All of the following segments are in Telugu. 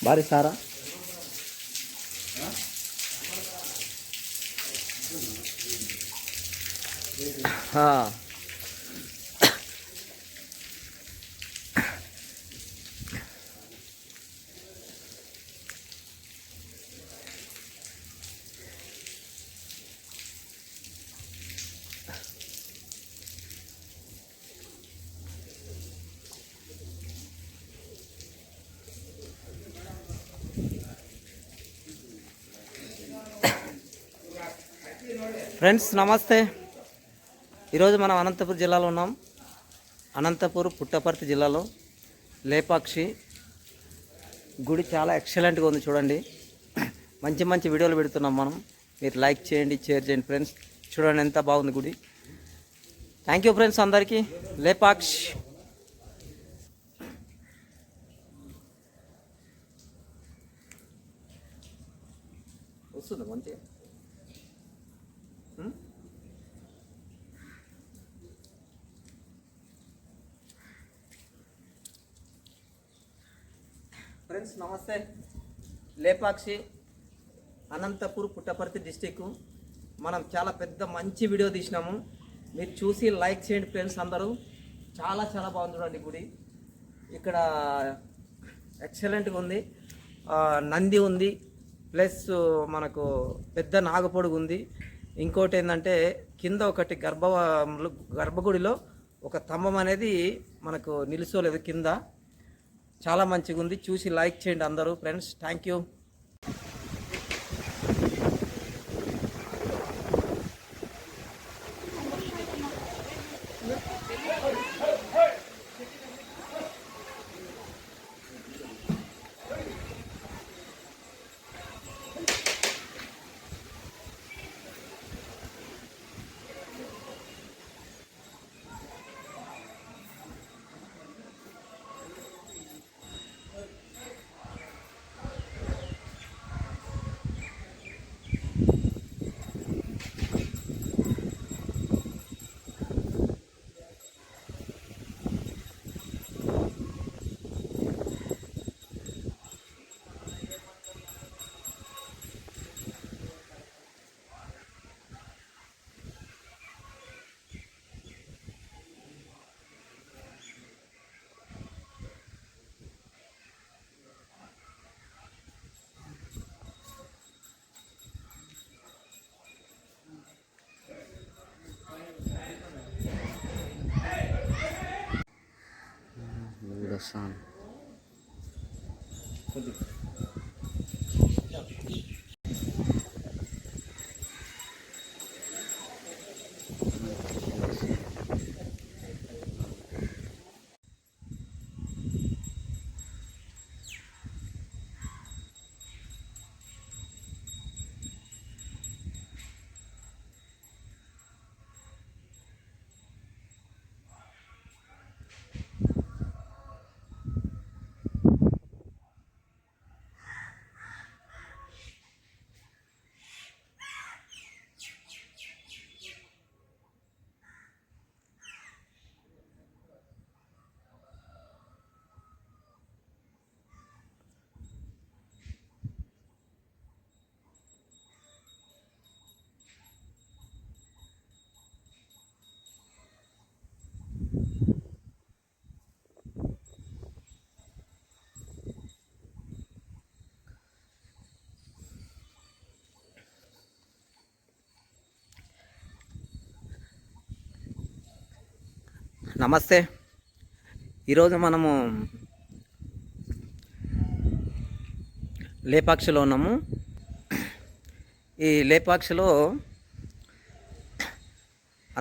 भारी सारा हाँ ఫ్రెండ్స్ నమస్తే. ఈరోజు మనం అనంతపురం జిల్లాలో ఉన్నాం. అనంతపురం పుట్టపర్తి జిల్లాలో లేపాక్షి గుడి చాలా ఎక్సలెంట్గా ఉంది. చూడండి, మంచి మంచి వీడియోలు పెడుతున్నాం మనం. మీరు లైక్ చేయండి, షేర్ చేయండి ఫ్రెండ్స్. చూడండి ఎంత బాగుంది గుడి. థ్యాంక్ యూ ఫ్రెండ్స్ అందరికీ. లేపాక్షి వస్తుంది మంచిగా. ఫ్రెండ్స్ నమస్తే. లేపాక్షి అనంతపూర్ పుట్టపర్తి డిస్టిక్. మనం చాలా పెద్ద మంచి వీడియో తీసినాము. మీరు చూసి లైక్ చేయండి ఫ్రెండ్స్ అందరూ. చాలా చాలా బాగుంది చూడండి గుడి. ఇక్కడ ఎక్సలెంట్గా ఉంది. నంది ఉంది, ప్లస్ మనకు పెద్ద నాగపొడుగు ఉంది. ఇంకోటి ఏంటంటే కింద ఒకటి గర్భగుడిలో ఒక స్తంభం అనేది మనకు నిలుచోలేదు కింద. చాలా మంచిగా ఉంది. చూసి లైక్ చేయండి అందరూ ఫ్రెండ్స్. Thank you. Son. నమస్తే. ఈరోజు మనము లేపాక్షిలో ఉన్నాము. ఈ లేపాక్షిలో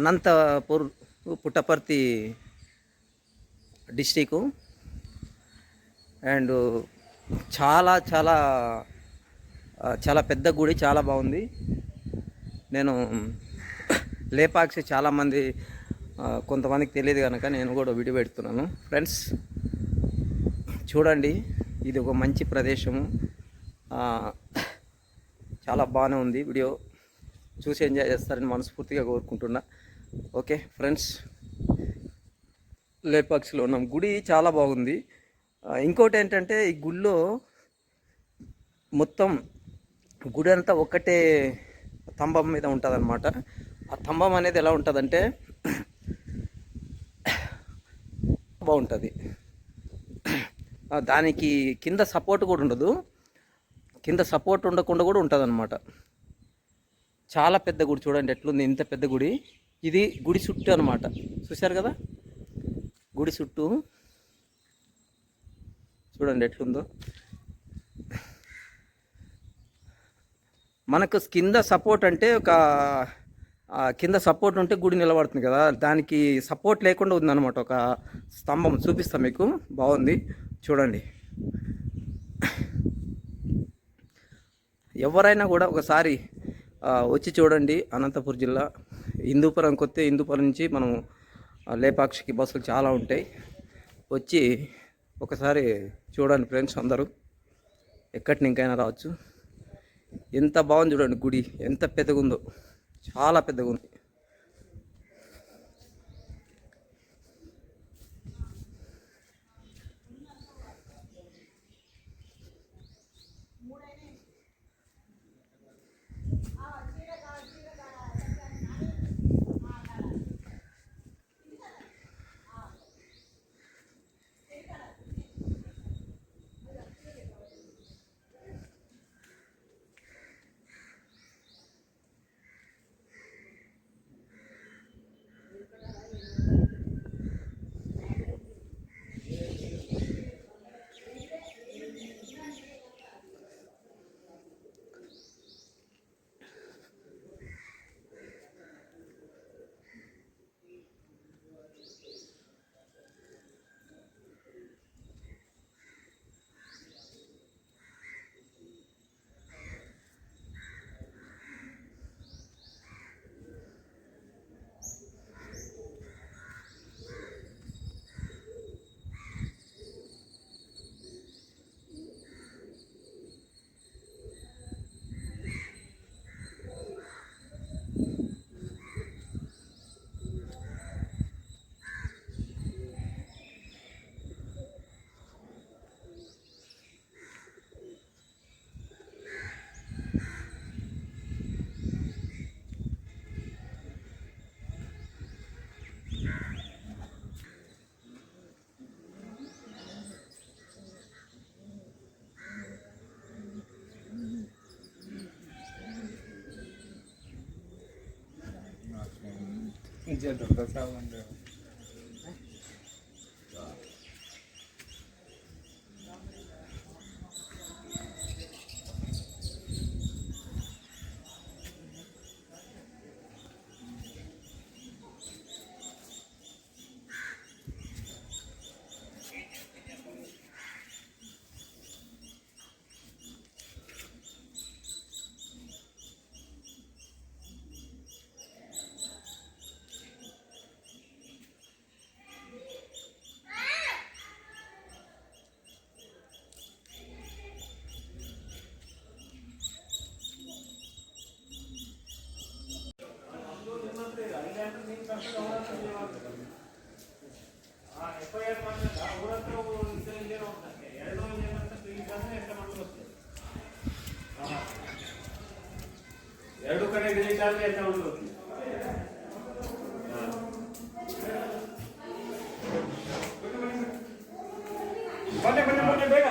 అనంతపూర్ పుట్టపర్తి డిస్టికు అండ్ చాలా చాలా చాలా పెద్ద గుడి, చాలా బాగుంది. నేను లేపాక్షి చాలామంది కొంతమందికి తెలియదు కనుక నేను కూడా వీడియో పెడుతున్నాను ఫ్రెండ్స్. చూడండి, ఇది ఒక మంచి ప్రదేశము. చాలా బాగానే ఉంది. వీడియో చూసి ఎంజాయ్ చేస్తారని మనస్ఫూర్తిగా కోరుకుంటున్నా. ఓకే ఫ్రెండ్స్, లేపాక్షిలో ఉన్నాం. గుడి చాలా బాగుంది. ఇంకోటి ఏంటంటే ఈ గుడిలో మొత్తం గుడి అంతా ఒకటే స్తంభం మీద ఉంటుంది అనమాట. ఆ స్తంభం అనేది ఎలా ఉంటుందంటే బాగుంటుంది. దానికి కింద సపోర్ట్ కూడా ఉండదు, కింద సపోర్ట్ ఉండకుండా కూడా ఉంటుంది అనమాట. చాలా పెద్ద గుడి చూడండి ఎట్లుంది, ఇంత పెద్ద గుడి. ఇది గుడి చుట్టూ అనమాట, చూశారు కదా గుడి చుట్టూ చూడండి ఎట్లుందో. మనకు కింద సపోర్ట్ అంటే కింద సపోర్ట్ ఉంటే గుడి నిలబడుతుంది కదా, దానికి సపోర్ట్ లేకుండా ఉందన్నమాట. ఒక స్తంభం చూపిస్తాం మీకు, బాగుంది చూడండి. ఎవరైనా కూడా ఒకసారి వచ్చి చూడండి. అనంతపురం జిల్లా హిందూపురం కొత్త, హిందూపురం నుంచి మనం లేపాక్షికి బస్సులు చాలా ఉంటాయి. వచ్చి ఒకసారి చూడండి ఫ్రెండ్స్, అందరూ ఎక్కడి ఇంకైనా రావచ్చు. ఎంత బాగుంది చూడండి గుడి, ఎంత పెద్దగా ఉందో, చాలా పెద్దగా ఉంది. ಎರಡು ಕಡೆ ಡಿಲೀಟ್ ಆದ್ರೆ ಅಂತ ಉಂಟು. ಬನ್ನಿ ಬನ್ನಿ ಬನ್ನಿ ಬೇಗ.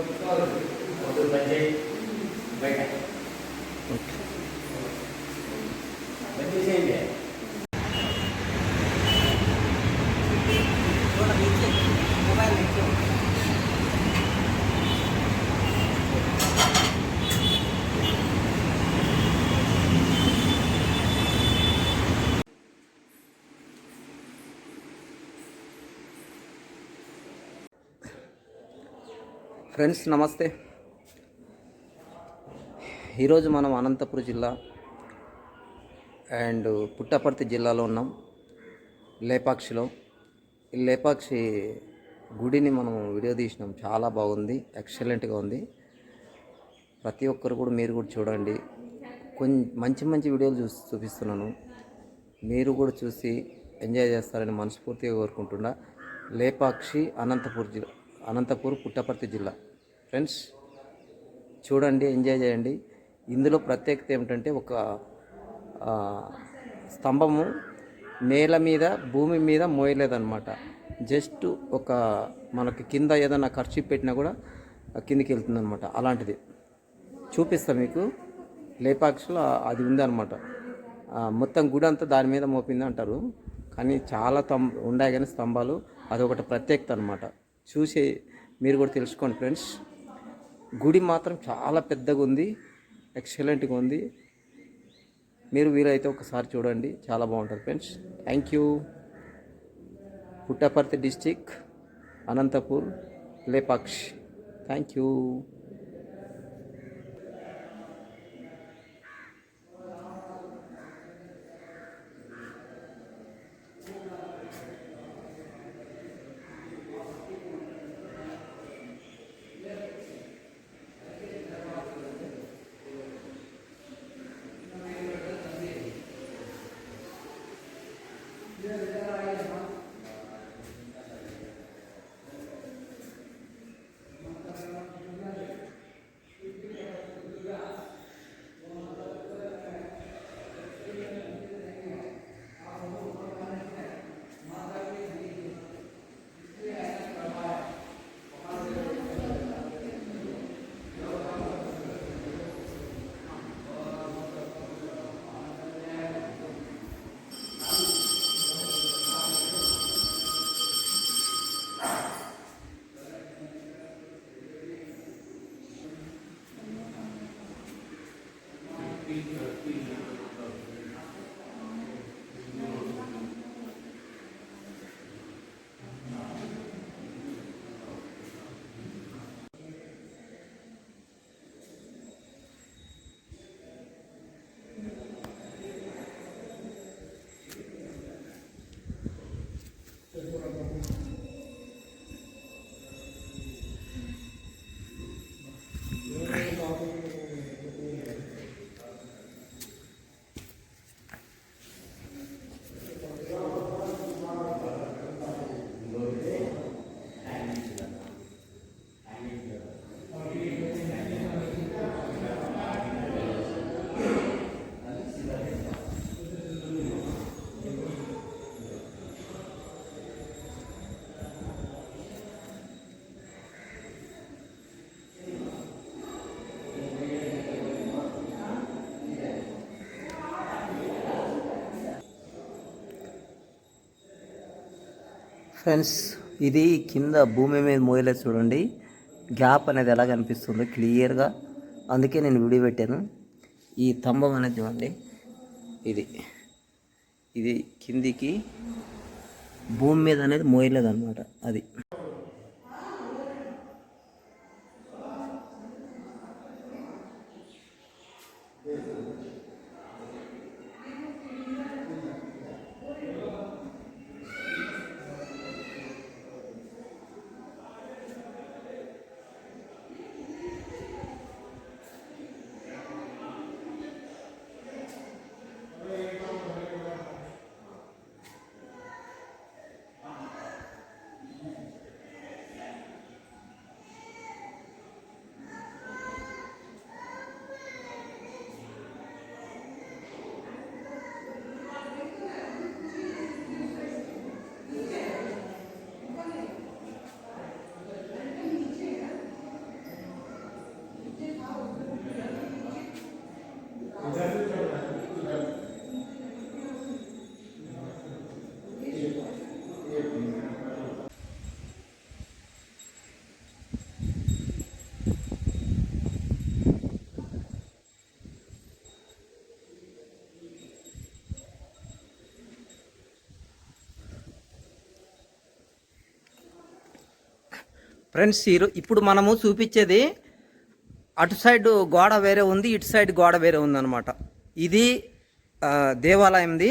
పొద్దున్న బంద్ చేయి బయట బంద్ చేసేయండి. మొబైల్ ఫ్రెండ్స్ నమస్తే. ఈరోజు మనం అనంతపురం జిల్లా అండ్ పుట్టపర్తి జిల్లాలో ఉన్నాం, లేపాక్షిలో. ఈ లేపాక్షి గుడిని మనం వీడియో తీసినాం, చాలా బాగుంది, ఎక్సలెంట్గా ఉంది. ప్రతి ఒక్కరు కూడా మీరు కూడా చూడండి. మంచి మంచి వీడియోలు చూపిస్తున్నాను, మీరు కూడా చూసి ఎంజాయ్ చేస్తారని మనస్ఫూర్తిగా కోరుకుంటున్నా. లేపాక్షి అనంతపూర్ పుట్టపర్తి జిల్లా. ఫ్రెండ్స్ చూడండి, ఎంజాయ్ చేయండి. ఇందులో ప్రత్యేకత ఏమిటంటే ఒక స్తంభము నేల మీద భూమి మీద మోయలేదన్నమాట. జస్ట్ ఒక మనకి కింద ఏదైనా ఖర్చు పెట్టినా కూడా కిందికి వెళ్తుందన్నమాట. అలాంటిది చూపిస్తా మీకు. లేపాక్షిలో అది ఉందన్నమాట. మొత్తం గుడి అంతా దాని మీద మోపింది అంటారు, కానీ చాలా ఉన్నాయి కానీ స్తంభాలు. అదొకటి ప్రత్యేకత అనమాట. చూసి మీరు కూడా తెలుసుకోండి ఫ్రెండ్స్. గుడి మాత్రం చాలా పెద్దగా ఉంది, ఎక్సలెంట్గా ఉంది. మీరు వీలైతే ఒకసారి చూడండి, చాలా బాగుంటుంది friends. Thank you. Puttaparthi district, Anantapur, Lepakshi. Thank you. Friends ఇది కింద భూమి మీద మోయలేదు చూడండి, గ్యాప్ అనేది ఎలా కనిపిస్తుందో క్లియర్గా. అందుకే నేను వీడియో పెట్టాను. ఈ స్తంభం అనేది చూడండి, ఇది కిందికి భూమి మీద అనేది మోయలేదు అనమాట. అది ఫ్రెండ్స్ ఇప్పుడు మనము చూపించేది అటు సైడ్ గోడ వేరే ఉంది, ఇటు సైడ్ గోడ వేరే ఉంది అనమాట. ఇది దేవాలయంది,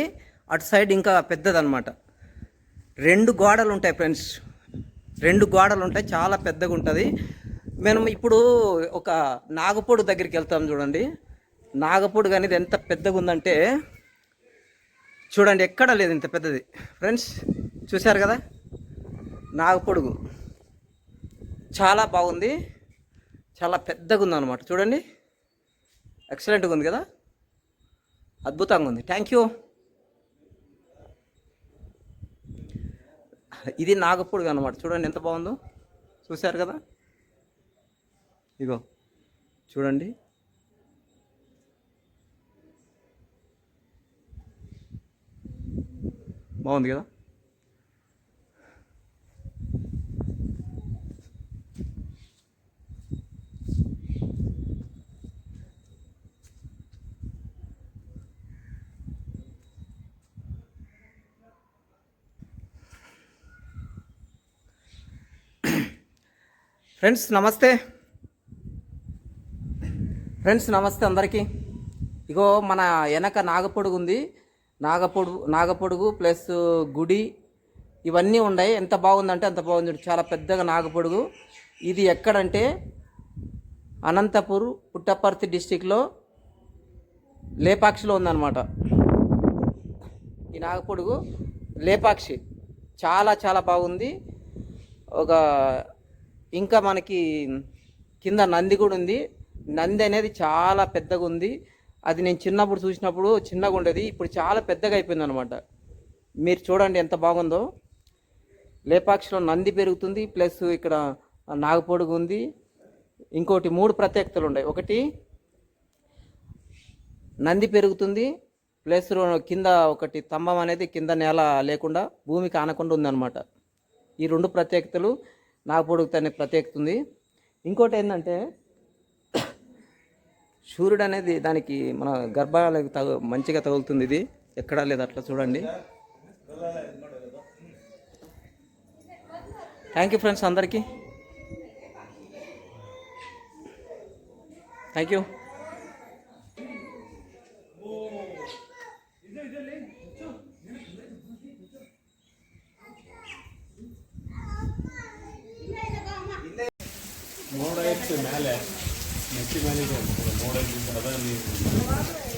అటు సైడ్ ఇంకా పెద్దదన్నమాట. 2 గోడలు ఉంటాయి ఫ్రెండ్స్, 2 గోడలు ఉంటాయి, చాలా పెద్దగా ఉంటుంది. మనం ఇప్పుడు ఒక నాగపొడు దగ్గరికి వెళ్తాం చూడండి. నాగపొడు కానీ ఇది ఎంత పెద్దగా ఉందంటే చూడండి, ఎక్కడ లేదు ఇంత పెద్దది. ఫ్రెండ్స్ చూశారు కదా, నాగపొడుగు చాలా బాగుంది, చాలా పెద్దగా ఉంది అనమాట. చూడండి, ఎక్సలెంట్గా ఉంది కదా, అద్భుతంగా ఉంది. Thank you. ఇది నాగపొడుగు అనమాట. చూడండి ఎంత బాగుందో, చూశారు కదా. ఇగో చూడండి, బాగుంది కదా. ఫ్రెండ్స్ నమస్తే, అందరికీ. ఇగో మన వెనక నాగపొడుగు ఉంది, నాగపొడుగు ప్లస్ గుడి ఇవన్నీ ఉన్నాయి. ఎంత బాగుందంటే అంత బాగుంది. చాలా పెద్దగా నాగపొడుగు. ఇది ఎక్కడంటే అనంతపూర్ పుట్టపర్తి డిస్టిక్లో లేపాక్షిలో ఉందన్నమాట. ఈ నాగపొడుగు లేపాక్షి చాలా చాలా బాగుంది. ఇంకా మనకి కింద నంది కూడా ఉంది. నంది అనేది చాలా పెద్దగా ఉంది. అది నేను చిన్నప్పుడు చూసినప్పుడు చిన్నగా ఉండేది, ఇప్పుడు చాలా పెద్దగా అయిపోయింది అనమాట. మీరు చూడండి ఎంత బాగుందో. లేపాక్షిలో నంది పెరుగుతుంది, ప్లస్ ఇక్కడ నాగపొడుగు ఉంది. ఇంకోటి 3 ప్రత్యేకతలు ఉన్నాయి. ఒకటి నంది పెరుగుతుంది, ప్లస్ కింద ఒకటి స్తంభం అనేది కింద నేల లేకుండా భూమికి ఆనకుండా ఉందన్నమాట. ఈ 2 ప్రత్యేకతలు నాగపొడుగు అనే ప్రత్యేకత ఉంది. ఇంకోటి ఏంటంటే సూర్యుడు అనేది దానికి మన గర్భాలకు మంచిగా తగులుతుంది. ఇది ఎక్కడా లేదు అట్లా, చూడండి. థ్యాంక్ యూ ఫ్రెండ్స్, అందరికీ థ్యాంక్ యూ. ಮೋಡ ಇತ್ತು ಮೇಲೆ ನೆಚ್ಚಿ ಮೇಲೆ ಮೋಡ ಇದ್ದು ಅದ ನೀರು